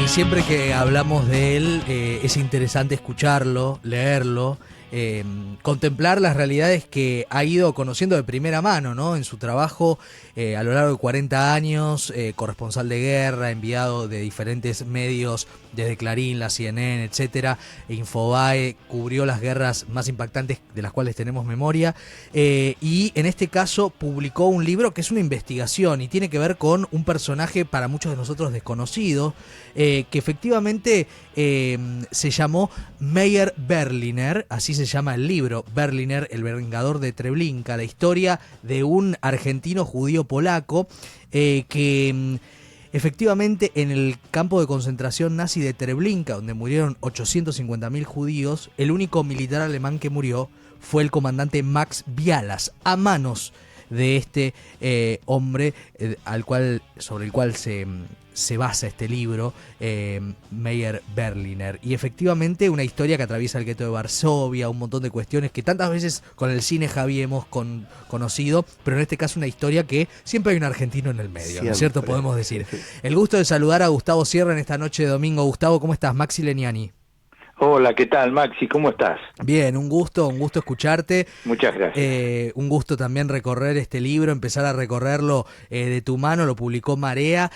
Y siempre que hablamos de él, es interesante escucharlo, leerlo, contemplar las realidades que ha ido conociendo de primera mano, ¿no? En su trabajo a lo largo de 40 años, corresponsal de guerra, enviado de diferentes medios, desde Clarín, la CNN, etcétera, Infobae, cubrió las guerras más impactantes de las cuales tenemos memoria, y en este caso publicó un libro que es una investigación y tiene que ver con un personaje para muchos de nosotros desconocido, que efectivamente se llamó Meyer Berliner, así se llama el libro, Berliner, el vengador de Treblinka, la historia de un argentino judío polaco que efectivamente en el campo de concentración nazi de Treblinka, donde murieron 850.000 judíos, el único militar alemán que murió fue el comandante Max Bialas, a manos de este hombre sobre el cual se basa este libro, Meyer Berliner. Y efectivamente una historia que atraviesa el gueto de Varsovia, un montón de cuestiones que tantas veces con el cine, Javi, hemos conocido, pero en este caso una historia que siempre hay un argentino en el medio, ¿no es cierto? Podemos decir. El gusto de saludar a Gustavo Sierra en esta noche de domingo. Gustavo, ¿cómo estás? Maxi Leniani. Hola, ¿qué tal, Maxi? ¿Cómo estás? Bien, un gusto escucharte. Muchas gracias. Un gusto también recorrer este libro, empezar a recorrerlo de tu mano, lo publicó Marea.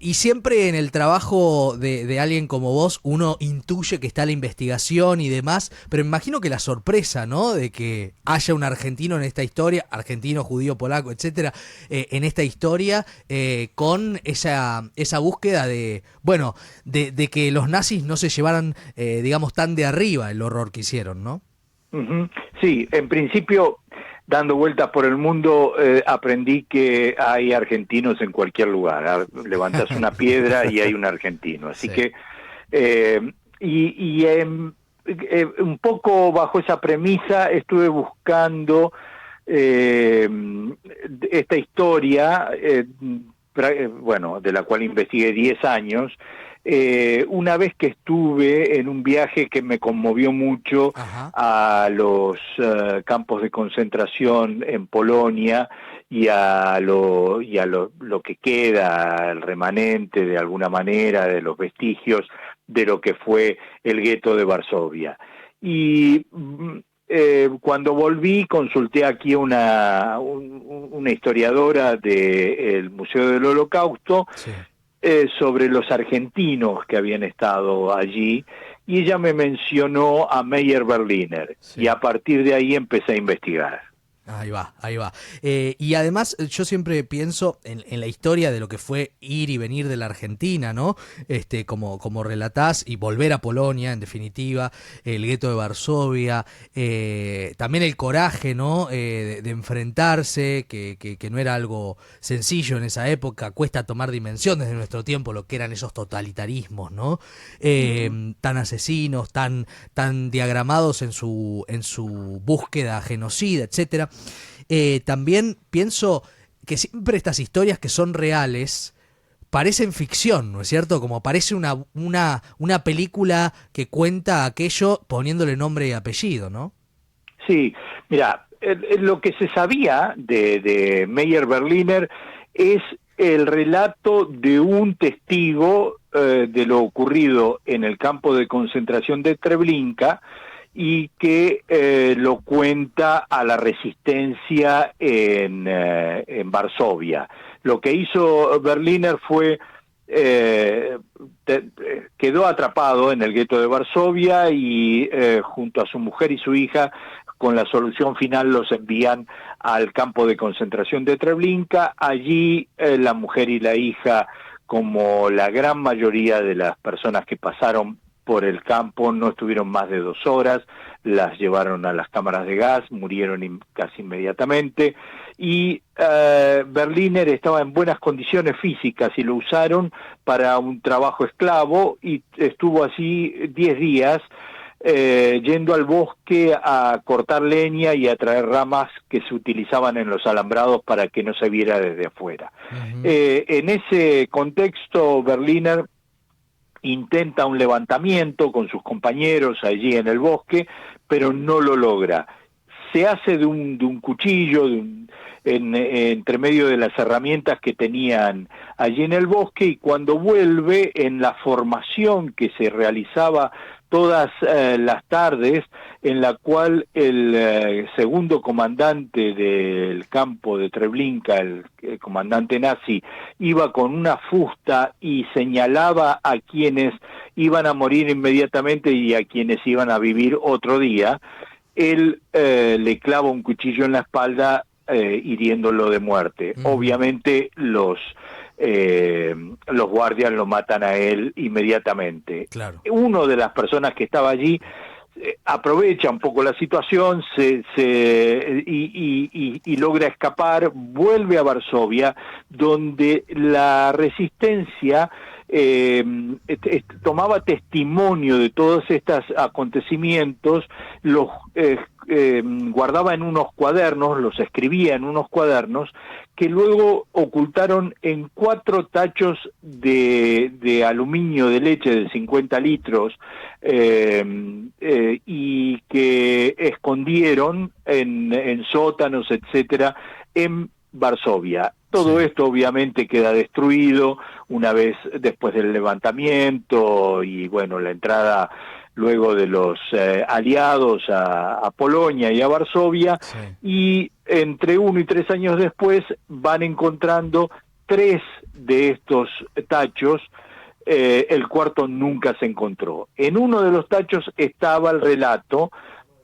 Y siempre en el trabajo de alguien como vos, uno intuye que está la investigación y demás, pero me imagino que la sorpresa, ¿no? De que haya un argentino en esta historia, argentino, judío, polaco, etcétera, en esta historia, con esa búsqueda de, bueno, de que los nazis no se llevaran, digamos, tan de arriba el horror que hicieron, ¿no? Uh-huh. Sí, en principio, dando vueltas por el mundo, aprendí que hay argentinos en cualquier lugar. Levantas una piedra y hay un argentino. Así Sí. que, un poco bajo esa premisa estuve buscando esta historia, bueno, de la cual investigué 10 años, una vez que estuve en un viaje que me conmovió mucho. Ajá. A los campos de concentración en Polonia y a lo que queda, el remanente de alguna manera de los vestigios de lo que fue el gueto de Varsovia. Y cuando volví consulté aquí una historiadora del Museo del Holocausto, Sí. sobre los argentinos que habían estado allí, y ella me mencionó a Meyer Berliner, Sí. y a partir de ahí empecé a investigar. Ahí va, ahí va. Y además yo siempre pienso en la historia de lo que fue ir y venir de la Argentina, ¿no? Como relatás, y volver a Polonia, en definitiva, el gueto de Varsovia, también el coraje, ¿no? De enfrentarse, que no era algo sencillo en esa época, cuesta tomar dimensión desde nuestro tiempo lo que eran esos totalitarismos, ¿no? Tan asesinos, tan diagramados en su búsqueda genocida, etcétera. También pienso que siempre estas historias que son reales parecen ficción, ¿no es cierto? Como parece una película que cuenta aquello poniéndole nombre y apellido, ¿no? Sí, mira, lo que se sabía de Meyer Berliner es el relato de un testigo de lo ocurrido en el campo de concentración de Treblinka, y que lo cuenta a la resistencia en Varsovia. Lo que hizo Berliner fue quedó atrapado en el gueto de Varsovia y junto a su mujer y su hija, con la solución final, los envían al campo de concentración de Treblinka. Allí la mujer y la hija, como la gran mayoría de las personas que pasaron por el campo, no estuvieron más de 2 horas, las llevaron a las cámaras de gas, murieron casi inmediatamente, y Berliner estaba en buenas condiciones físicas y lo usaron para un trabajo esclavo, y estuvo así 10 días, yendo al bosque a cortar leña y a traer ramas que se utilizaban en los alambrados para que no se viera desde afuera. Uh-huh. En ese contexto, Berliner intenta un levantamiento con sus compañeros allí en el bosque, pero no lo logra. se hace de un cuchillo, entre medio de las herramientas que tenían allí en el bosque, y cuando vuelve, en la formación que se realizaba todas las tardes, en la cual el segundo comandante del campo de Treblinka, el comandante nazi, iba con una fusta y señalaba a quienes iban a morir inmediatamente y a quienes iban a vivir otro día, él le clava un cuchillo en la espalda, hiriéndolo de muerte. Obviamente los guardias lo matan a él inmediatamente. Claro. Uno de las personas que estaba allí aprovecha un poco la situación y logra escapar, vuelve a Varsovia, donde la resistencia tomaba testimonio de todos estos acontecimientos, los guardaba en unos cuadernos, los escribía en unos cuadernos, que luego ocultaron en 4 tachos de aluminio de leche de 50 litros, y que escondieron en sótanos, etcétera, en Varsovia. Todo esto obviamente queda destruido una vez después del levantamiento y bueno, la entrada luego de los aliados a Polonia y a Varsovia, y entre 1 y 3 años después van encontrando 3 de estos tachos. El cuarto nunca se encontró. En uno de los tachos estaba el relato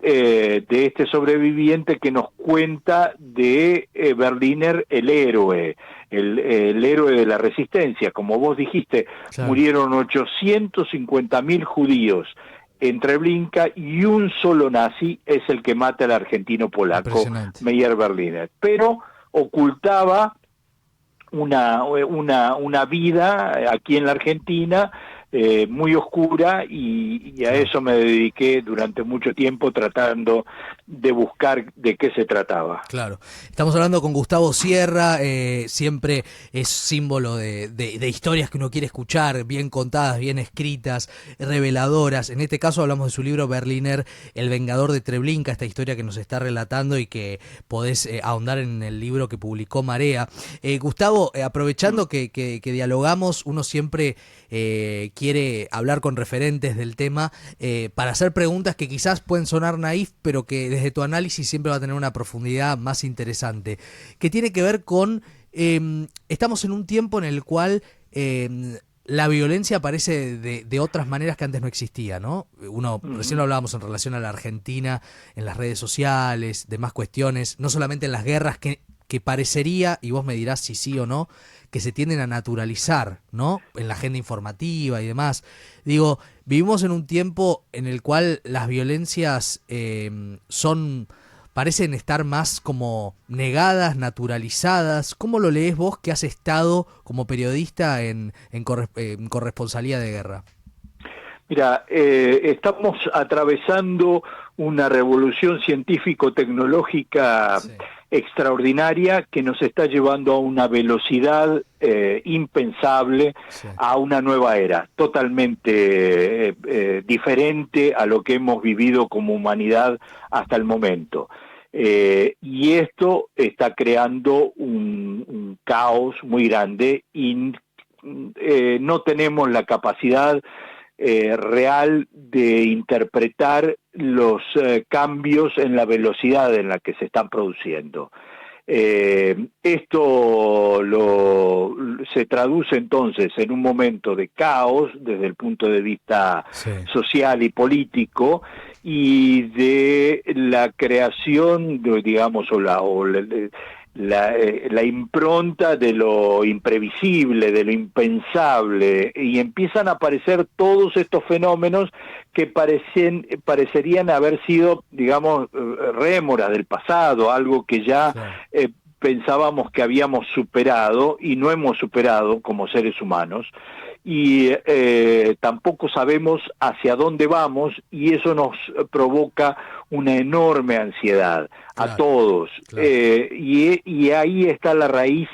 de este sobreviviente que nos cuenta de Berliner, el héroe, el héroe de la resistencia. Como vos dijiste, murieron 850.000 judíos en Treblinka y un solo nazi es el que mata al argentino polaco Meyer Berliner. Pero ocultaba una vida aquí en la Argentina muy oscura, y a eso me dediqué durante mucho tiempo, tratando de buscar de qué se trataba. Claro. Estamos hablando con Gustavo Sierra, siempre es símbolo de historias que uno quiere escuchar, bien contadas, bien escritas, reveladoras. En este caso hablamos de su libro Berliner, El vengador de Treblinka, esta historia que nos está relatando y que podés ahondar en el libro que publicó Marea. Gustavo, aprovechando que dialogamos, uno siempre quiere hablar con referentes del tema para hacer preguntas que quizás pueden sonar naif, pero que desde tu análisis siempre va a tener una profundidad más interesante, que tiene que ver con estamos en un tiempo en el cual la violencia aparece de otras maneras que antes no existía, ¿no? Recién lo hablábamos en relación a la Argentina, en las redes sociales, demás cuestiones, no solamente en las guerras que parecería, y vos me dirás si sí o no, que se tienden a naturalizar, ¿no? En la agenda informativa y demás. Digo, vivimos en un tiempo en el cual las violencias parecen estar más como negadas, naturalizadas. ¿Cómo lo lees vos, que has estado como periodista en corresponsalía de guerra? Mira, estamos atravesando una revolución científico-tecnológica extraordinaria que nos está llevando a una velocidad impensable, a una nueva era, totalmente diferente a lo que hemos vivido como humanidad hasta el momento. Y esto está creando un caos muy grande y no tenemos la capacidad real de interpretar los cambios en la velocidad en la que se están produciendo. Esto se traduce entonces en un momento de caos desde el punto de vista social y político, y de la creación, digamos, la impronta de lo imprevisible, de lo impensable, y empiezan a aparecer todos estos fenómenos que parecerían haber sido, digamos, rémoras del pasado, algo que ya pensábamos que habíamos superado y no hemos superado como seres humanos, y tampoco sabemos hacia dónde vamos, y eso nos provoca una enorme ansiedad a todos. Y ahí está la raíz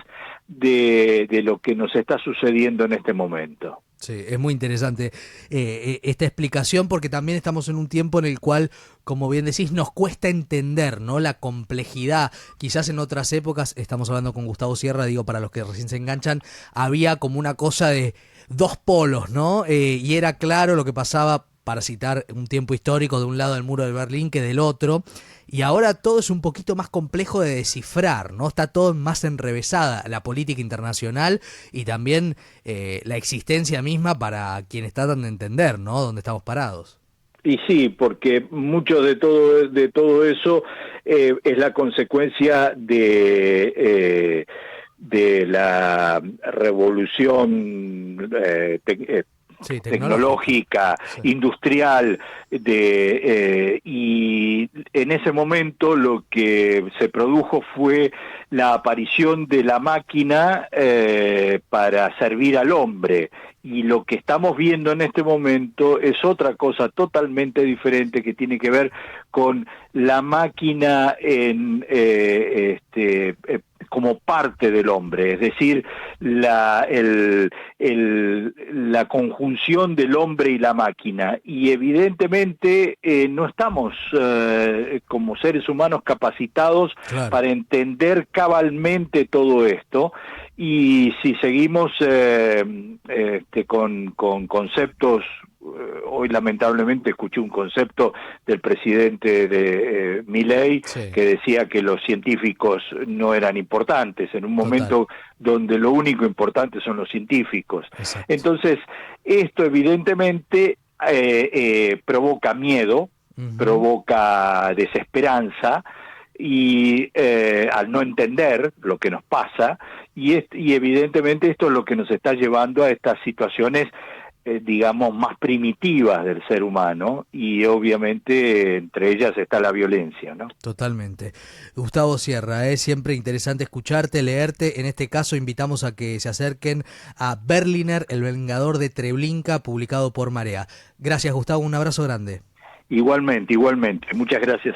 de lo que nos está sucediendo en este momento. Sí, es muy interesante esta explicación porque también estamos en un tiempo en el cual, como bien decís, nos cuesta entender, ¿no? La complejidad. Quizás en otras épocas, estamos hablando con Gustavo Sierra, digo, para los que recién se enganchan, había como una cosa de dos polos, ¿no? Y era claro lo que pasaba, para citar un tiempo histórico, de un lado del muro de Berlín que del otro. Y ahora todo es un poquito más complejo de descifrar, ¿no? Está todo más enrevesada, la política internacional y también la existencia misma para quienes tratan de entender, ¿no? Dónde estamos parados. Y sí, porque mucho de todo eso es la consecuencia de la revolución Sí, tecnológica, sí. industrial, y en ese momento lo que se produjo fue la aparición de la máquina para servir al hombre. Y lo que estamos viendo en este momento es otra cosa totalmente diferente que tiene que ver con la máquina como parte del hombre, es decir, la conjunción del hombre y la máquina. Y evidentemente no estamos como seres humanos capacitados para entender cabalmente todo esto. Y si seguimos con conceptos, hoy lamentablemente escuché un concepto del presidente de Milei que decía que los científicos no eran importantes, en un momento donde lo único importante son los científicos. Exacto. Entonces, esto evidentemente provoca miedo, provoca desesperanza, y al no entender lo que nos pasa, y evidentemente esto es lo que nos está llevando a estas situaciones digamos más primitivas del ser humano, y obviamente entre ellas está la violencia, ¿no? Totalmente. Gustavo Sierra, es siempre interesante escucharte, leerte. En este caso invitamos a que se acerquen a Berliner, el vengador de Treblinka, publicado por Marea. Gracias, Gustavo, un abrazo grande. Igualmente, muchas gracias.